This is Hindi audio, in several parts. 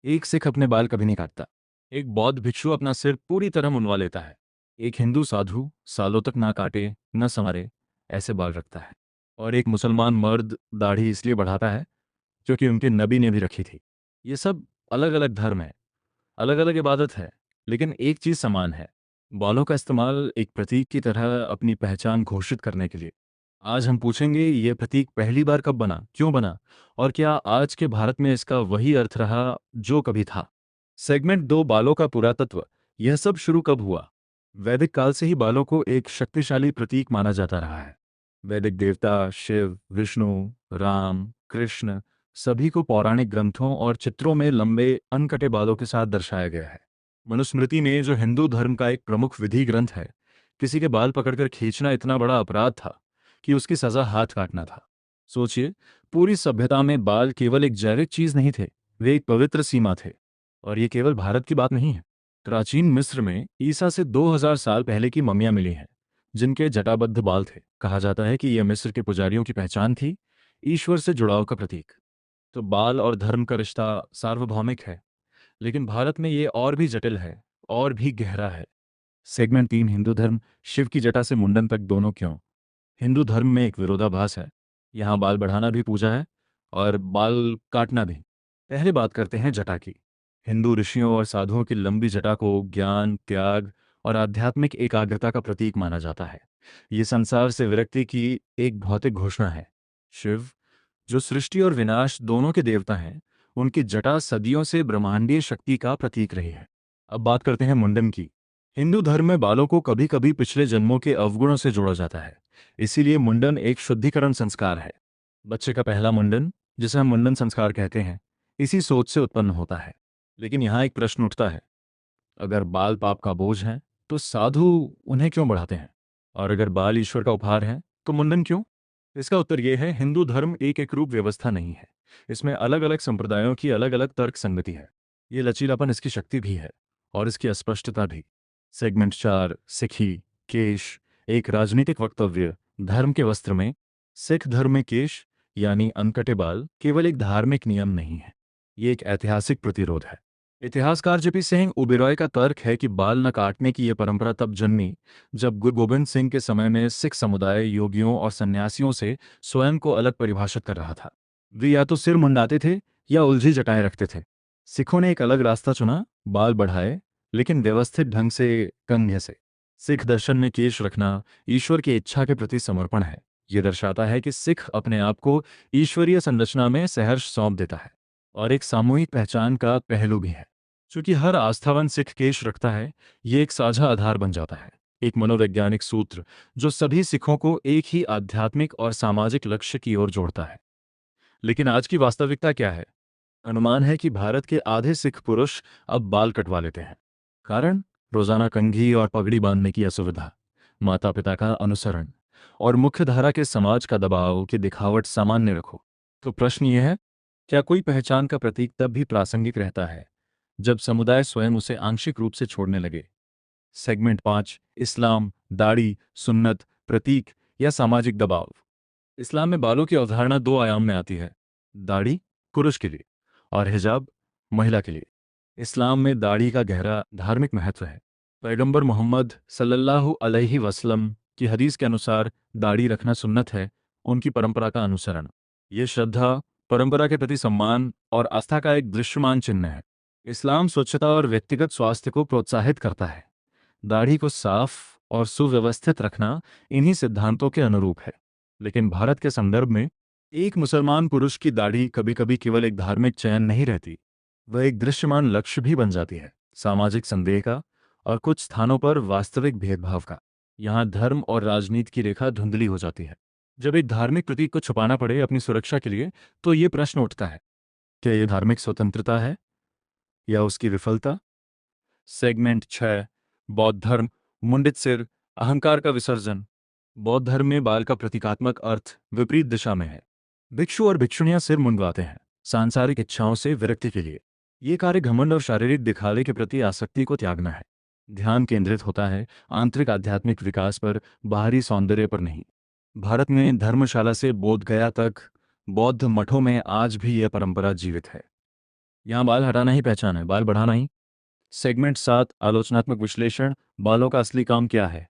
एक सिख अपने बाल कभी नहीं काटता। एक बौद्ध भिक्षु अपना सिर पूरी तरह मुंडवा लेता है। एक हिंदू साधु सालों तक ना काटे न संवारे ऐसे बाल रखता है। और एक मुसलमान मर्द दाढ़ी इसलिए बढ़ाता है क्योंकि उनके नबी ने भी रखी थी। ये सब अलग अलग धर्म है, अलग अलग इबादत है, लेकिन एक चीज़ समान है। बालों का इस्तेमाल एक प्रतीक की तरह अपनी पहचान घोषित करने के लिए। आज हम पूछेंगे ये प्रतीक पहली बार कब बना, क्यों बना, और क्या आज के भारत में इसका वही अर्थ रहा जो कभी था। सेगमेंट 2, बालों का पुरातत्व। यह सब शुरू कब हुआ? वैदिक काल से ही बालों को एक शक्तिशाली प्रतीक माना जाता रहा है। वैदिक देवता शिव, विष्णु, राम, कृष्ण सभी को पौराणिक ग्रंथों और चित्रों में लंबे अनकटे बालों के साथ दर्शाया गया है। मनुस्मृति में, जो हिंदू धर्म का एक प्रमुख विधि ग्रंथ है, किसी के बाल पकड़कर खींचना इतना बड़ा अपराध था कि उसकी सजा हाथ काटना था। सोचिए, पूरी सभ्यता में बाल केवल एक जैविक चीज नहीं थे, वे एक पवित्र सीमा थे। और ये केवल भारत की बात नहीं है। प्राचीन मिस्र में ईसा से 2000 साल पहले की मम्मियां मिली हैं जिनके जटाबद्ध बाल थे। कहा जाता है कि यह मिस्र के पुजारियों की पहचान थी, ईश्वर से जुड़ाव का प्रतीक। तो बाल और धर्म का रिश्ता सार्वभौमिक है, लेकिन भारत में ये और भी जटिल है, और भी गहरा है। सेगमेंट 3, हिंदू धर्म। शिव की जटा से मुंडन तक दोनों क्यों? हिंदू धर्म में एक विरोधाभास है। यहाँ बाल बढ़ाना भी पूजा है और बाल काटना भी। पहले बात करते हैं जटा की। हिंदू ऋषियों और साधुओं की लंबी जटा को ज्ञान, त्याग और आध्यात्मिक एकाग्रता का प्रतीक माना जाता है। ये संसार से विरक्ति की एक भौतिक घोषणा है। शिव, जो सृष्टि और विनाश दोनों के देवता हैं, उनकी जटा सदियों से ब्रह्मांडीय शक्ति का प्रतीक रही है। अब बात करते हैं मुंडन की। हिंदू धर्म में बालों को कभी कभी पिछले जन्मों के अवगुणों से जोड़ा जाता है, इसीलिए मुंडन एक शुद्धिकरण संस्कार है। बच्चे का पहला मुंडन, जिसे हम मुंडन संस्कार कहते हैं, इसी सोच से उत्पन्न होता है। लेकिन यहाँ एक प्रश्न उठता है, अगर बाल पाप का बोझ है तो साधु उन्हें क्यों बढ़ाते हैं? और अगर बाल ईश्वर का उपहार है तो मुंडन क्यों? इसका उत्तर यह है, हिंदू धर्म एक एक रूप व्यवस्था नहीं है। इसमें अलग अलग संप्रदायों की अलग अलग तर्क संगति है। ये लचीलापन इसकी शक्ति भी है और इसकी अस्पष्टता भी। सेगमेंट 4, सिखी, केश। एक राजनीतिक वक्तव्य। धर्म के वस्त्र में। सिख धर्म में केश यानी अनकटे बाल केवल एक धार्मिक नियम नहीं है, ये एक ऐतिहासिक प्रतिरोध है। इतिहासकार जेपी सिंह ओबेरॉय का तर्क है कि बाल न काटने की यह परंपरा तब जन्मी जब गुरु गोबिंद सिंह के समय में सिख समुदाय योगियों और सन्यासियों से स्वयं को अलग परिभाषित कर रहा था। वे या तो सिर मुंडाते थे या उलझी जटाएं रखते थे। सिखों ने एक अलग रास्ता चुना, बाल बढ़ाए, लेकिन व्यवस्थित ढंग से, कंधे से। सिख दर्शन में केश रखना ईश्वर की इच्छा के प्रति समर्पण है। यह दर्शाता है कि सिख अपने आप को ईश्वरीय संरचना में सहर्ष सौंप देता है। और एक सामूहिक पहचान का पहलू भी है। चूंकि हर आस्थावान सिख केश रखता है, ये एक साझा आधार बन जाता है, एक मनोवैज्ञानिक सूत्र जो सभी सिखों को एक ही आध्यात्मिक और सामाजिक लक्ष्य की ओर जोड़ता है। लेकिन आज की वास्तविकता क्या है? अनुमान है कि भारत के आधे सिख पुरुष अब बाल कटवा लेते हैं। कारण? रोजाना कंघी और पगड़ी बांधने की असुविधा, माता पिता का अनुसरण और मुख्यधारा के समाज का दबाव कि दिखावट सामान्य रखो। तो प्रश्न यह है, क्या कोई पहचान का प्रतीक तब भी प्रासंगिक रहता है जब समुदाय स्वयं उसे आंशिक रूप से छोड़ने लगे? सेगमेंट 5, इस्लाम, दाढ़ी, सुन्नत, प्रतीक या सामाजिक दबाव। इस्लाम में बालों की अवधारणा दो आयाम में आती है, दाढ़ी पुरुष के लिए और हिजाब महिला के लिए। इस्लाम में दाढ़ी का गहरा धार्मिक महत्व है। पैगंबर मोहम्मद सल्लल्लाहु अलैहि वसल्लम की हदीस के अनुसार दाढ़ी रखना सुन्नत है, उनकी परंपरा का अनुसरण। ये श्रद्धा, परंपरा के प्रति सम्मान और आस्था का एक दृश्यमान चिन्ह है। इस्लाम स्वच्छता और व्यक्तिगत स्वास्थ्य को प्रोत्साहित करता है। दाढ़ी को साफ और सुव्यवस्थित रखना इन्हीं सिद्धांतों के अनुरूप है। लेकिन भारत के संदर्भ में एक मुसलमान पुरुष की दाढ़ी कभी कभी केवल एक धार्मिक चयन नहीं रहती, वह एक दृश्यमान लक्ष्य भी बन जाती है, सामाजिक संदेह का और कुछ स्थानों पर वास्तविक भेदभाव का। यहाँ धर्म और राजनीति की रेखा धुंधली हो जाती है। जब एक धार्मिक प्रतीक को छुपाना पड़े अपनी सुरक्षा के लिए, तो ये प्रश्न उठता है, क्या यह धार्मिक स्वतंत्रता है या उसकी विफलता? सेगमेंट 6, बौद्ध धर्म, मुंडित सिर, अहंकार का विसर्जन। बौद्ध धर्म में बाल का प्रतीकात्मक अर्थ विपरीत दिशा में है। भिक्षु और भिक्षुणियां सिर मुंडवाते हैं सांसारिक इच्छाओं से विरक्ति के लिए। ये कार्य घमंड और शारीरिक दिखावे के प्रति आसक्ति को त्यागना है। ध्यान केंद्रित होता है आंतरिक आध्यात्मिक विकास पर, बाहरी सौंदर्य पर नहीं। भारत में धर्मशाला से बोध गया तक बौद्ध मठों में आज भी यह परंपरा जीवित है। यहाँ बाल हटाना ही पहचान है, बाल बढ़ाना ही। सेगमेंट 7, आलोचनात्मक विश्लेषण। बालों का असली काम क्या है?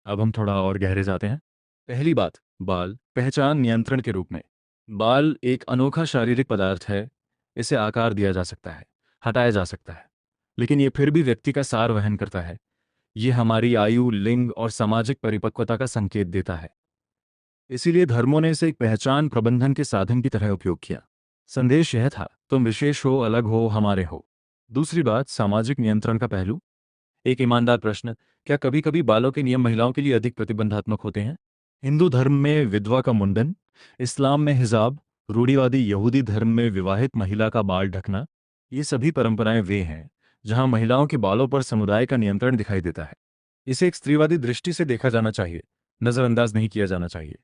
अब हम थोड़ा और गहरे जाते हैं। पहली बात, बाल पहचान नियंत्रण के रूप में। बाल एक अनोखा शारीरिक पदार्थ है। इसे आकार दिया जा सकता है, हटाया जा सकता है, लेकिन ये फिर भी व्यक्ति का सार वहन करता है। ये हमारी आयु, लिंग और सामाजिक परिपक्वता का संकेत देता है। इसीलिए धर्मों ने इसे एक पहचान प्रबंधन के साधन की तरह उपयोग किया। संदेश यह था, तुम विशेष हो, अलग हो, हमारे हो। दूसरी बात, सामाजिक नियंत्रण का पहलू। एक ईमानदार प्रश्न, क्या कभी कभी बालों के नियम महिलाओं के लिए अधिक प्रतिबंधात्मक होते हैं? हिंदू धर्म में विधवा का मुंडन, इस्लाम में हिजाब, रूढ़िवादी यहूदी धर्म में विवाहित महिला का बाल ढकना, ये सभी परंपराएं वे हैं जहां महिलाओं के बालों पर समुदाय का नियंत्रण दिखाई देता है। इसे एक स्त्रीवादी दृष्टि से देखा जाना चाहिए, नजरअंदाज नहीं किया जाना चाहिए।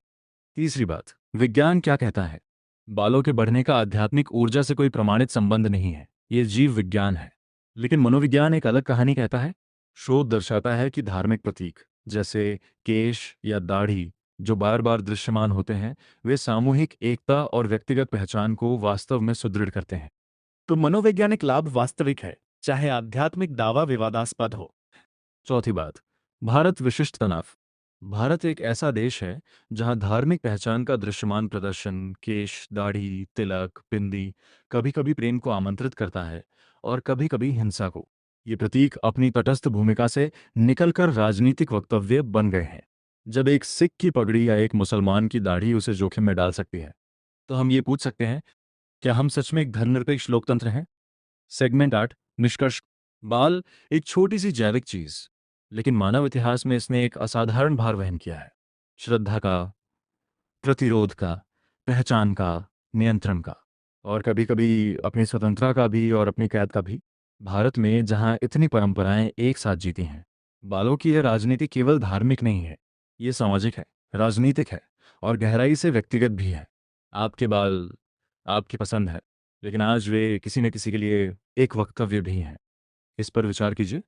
तीसरी बात, विज्ञान क्या कहता है? बालों के बढ़ने का आध्यात्मिक ऊर्जा से कोई प्रमाणित संबंध नहीं है, ये जीव विज्ञान है। लेकिन मनोविज्ञान एक अलग कहानी कहता है। शोध दर्शाता है कि धार्मिक प्रतीक जैसे केश या दाढ़ी जो बार बार दृश्यमान होते हैं, वे सामूहिक एकता और व्यक्तिगत पहचान को वास्तव में सुदृढ़ करते हैं। तो मनोवैज्ञानिक लाभ वास्तविक है, चाहे आध्यात्मिक दावा विवादास्पद हो। चौथी बात, भारत विशिष्ट तनाव। भारत एक ऐसा देश है जहां धार्मिक पहचान का दृश्यमान प्रदर्शन, केश, दाढ़ी, तिलक, बिंदी, कभी कभी प्रेम को आमंत्रित करता है और कभी कभी हिंसा को। ये प्रतीक अपनी तटस्थ भूमिका से निकलकर राजनीतिक वक्तव्य बन गए हैं। जब एक सिख की पगड़ी या एक मुसलमान की दाढ़ी उसे जोखिम में डाल सकती है, तो हम ये पूछ सकते हैं, क्या हम सच में एक धर्मनिरपेक्ष लोकतंत्र हैं? सेगमेंट 8, निष्कर्ष। बाल एक छोटी सी जैविक चीज, लेकिन मानव इतिहास में इसने एक असाधारण भार वहन किया है। श्रद्धा का, प्रतिरोध का, पहचान का, नियंत्रण का, और कभी कभी अपनी स्वतंत्रता का भी और अपनी कैद का भी। भारत में जहां इतनी परंपराएं एक साथ जीती हैं, बालों की यह राजनीति केवल धार्मिक नहीं है, ये सामाजिक है, राजनीतिक है और गहराई से व्यक्तिगत भी है। आपके बाल आपकी पसंद है, लेकिन आज वे किसी न किसी के लिए एक वक्तव्य भी हैं। इस पर विचार कीजिए।